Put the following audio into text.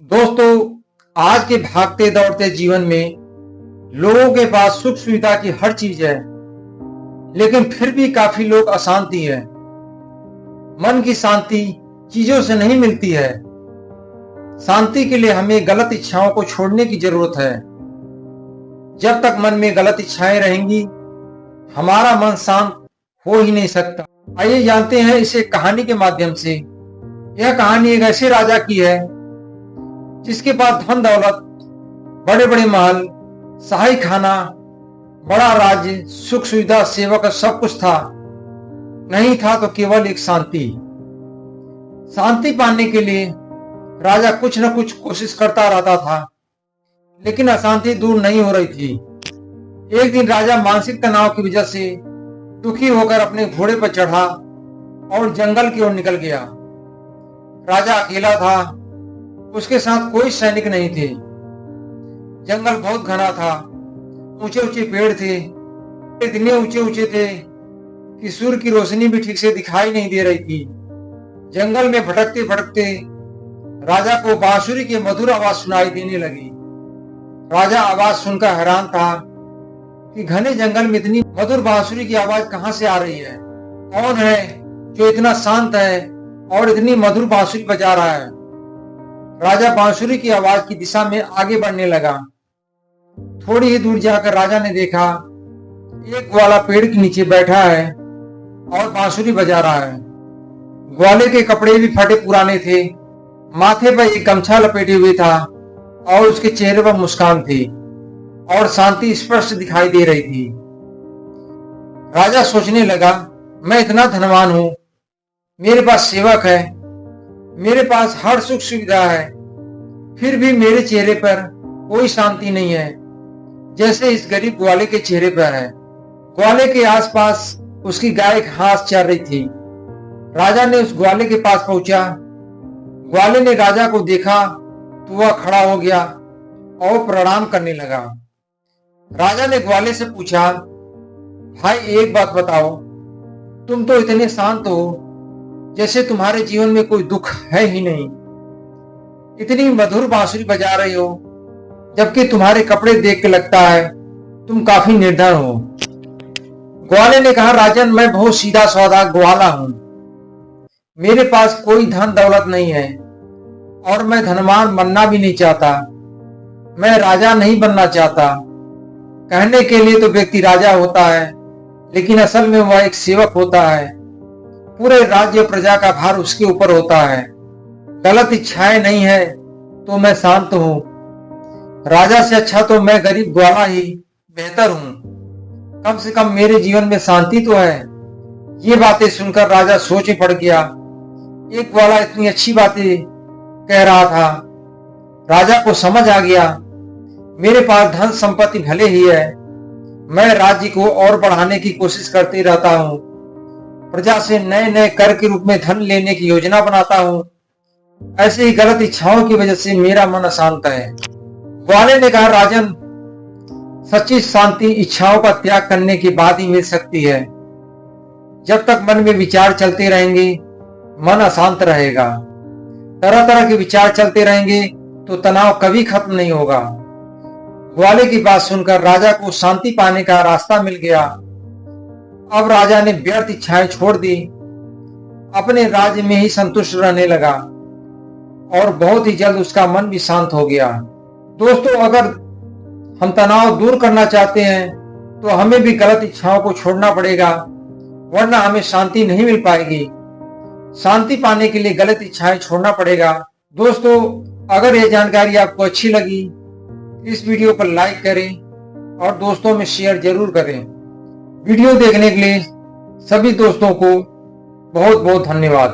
दोस्तों, आज के भागते दौड़ते जीवन में लोगों के पास सुख सुविधा की हर चीज है, लेकिन फिर भी काफी लोग अशांति है। मन की शांति चीजों से नहीं मिलती है। शांति के लिए हमें गलत इच्छाओं को छोड़ने की जरूरत है। जब तक मन में गलत इच्छाएं रहेंगी, हमारा मन शांत हो ही नहीं सकता। आइए जानते हैं इसे कहानी के माध्यम से। यह कहानी एक ऐसे राजा की है जिसके पास धन दौलत, बड़े बड़े महल, शाही खाना, बड़ा राज्य, सुख सुविधा, सेवक, सब कुछ था। नहीं था तो केवल एक शांति। शांति पाने के लिए राजा कुछ न कुछ कोशिश करता रहता था, लेकिन अशांति दूर नहीं हो रही थी। एक दिन राजा मानसिक तनाव की वजह से दुखी होकर अपने घोड़े पर चढ़ा और जंगल की ओर निकल गया। राजा अकेला था, उसके साथ कोई सैनिक नहीं थे। जंगल बहुत घना था, ऊंचे ऊंचे पेड़ थे, इतने ऊंचे ऊंचे थे कि सूर्य की रोशनी भी ठीक से दिखाई नहीं दे रही थी। जंगल में भटकते भटकते राजा को बांसुरी की मधुर आवाज सुनाई देने लगी। राजा आवाज सुनकर हैरान था कि घने जंगल में इतनी मधुर बांसुरी की आवाज कहां से आ रही है। कौन है जो इतना शांत है और इतनी मधुर बांसुरी बजा रहा है। राजा बांसुरी की आवाज की दिशा में आगे बढ़ने लगा। थोड़ी ही दूर जाकर राजा ने देखा एक ग्वाला पेड़ के नीचे बैठा है और बांसुरी बजा रहा है। ग्वाले के कपड़े भी फटे पुराने थे, माथे पर एक गमछा लपेटे हुए था और उसके चेहरे पर मुस्कान थी और शांति स्पष्ट दिखाई दे रही थी। राजा सोचने लगा, मैं इतना धनवान हूं, मेरे पास सेवक है, मेरे पास हर सुख सुविधा है, फिर भी मेरे चेहरे पर कोई शांति नहीं है, जैसे इस गरीब ग्वाले के चेहरे पर है। ग्वाले के आसपास उसकी गाय घास चर रही थी। राजा ने उस ग्वाले के पास पहुंचा। ग्वाले ने राजा को देखा तो वह खड़ा हो गया और प्रणाम करने लगा। राजा ने ग्वाले से पूछा, भाई एक बात बताओ, तुम तो इतने शांत हो जैसे तुम्हारे जीवन में कोई दुख है ही नहीं। इतनी मधुर बांसुरी बजा रही हो, जबकि तुम्हारे कपड़े देख के लगता है तुम काफी निर्धन हो। ग्वाले ने कहा, राजन, मैं बहुत सीधा साधा ग्वाला हूं। मेरे पास कोई धन दौलत नहीं है और मैं धनवान बनना भी नहीं चाहता। मैं राजा नहीं बनना चाहता। कहने के लिए तो व्यक्ति राजा होता है, लेकिन असल में वह एक सेवक होता है। पूरे राज्य प्रजा का भार उसके ऊपर होता है। गलत इच्छाएं नहीं है तो मैं शांत हूं। राजा से अच्छा तो मैं गरीब ग्वाला ही बेहतर हूं। कम से कम मेरे जीवन में शांति तो है। ये बातें सुनकर राजा सोच में पड़ गया। एक ग्वाला इतनी अच्छी बातें कह रहा था। राजा को समझ आ गया, मेरे पास धन संपत्ति भले ही है, मैं राज्य को और बढ़ाने की कोशिश करते रहता हूं। प्रजा से नए नए कर के रूप में धन लेने की योजना बनाता हूं। ऐसे ही गलत इच्छाओं की वजह से मेरा मन अशांत है। ग्वाले ने कहा, राजन, सच्ची शांति इच्छाओं का त्याग करने के बाद ही मिल सकती है। जब तक मन में विचार चलते रहेंगे, मन अशांत रहेगा। तरह तरह के विचार चलते रहेंगे तो तनाव कभी खत्म नहीं होगा। ग्वाले की बात सुनकर राजा को शांति पाने का रास्ता मिल गया। अब राजा ने व्यर्थ इच्छाएं छोड़ दी, अपने राज्य में ही संतुष्ट रहने लगा और बहुत ही जल्द उसका मन भी शांत हो गया। दोस्तों, अगर हम तनाव दूर करना चाहते हैं तो हमें भी गलत इच्छाओं को छोड़ना पड़ेगा, वरना हमें शांति नहीं मिल पाएगी। शांति पाने के लिए गलत इच्छाएं छोड़ना पड़ेगा। दोस्तों, अगर यह जानकारी आपको अच्छी लगी, इस वीडियो को लाइक करें और दोस्तों में शेयर जरूर करें। वीडियो देखने के लिए सभी दोस्तों को बहुत बहुत धन्यवाद।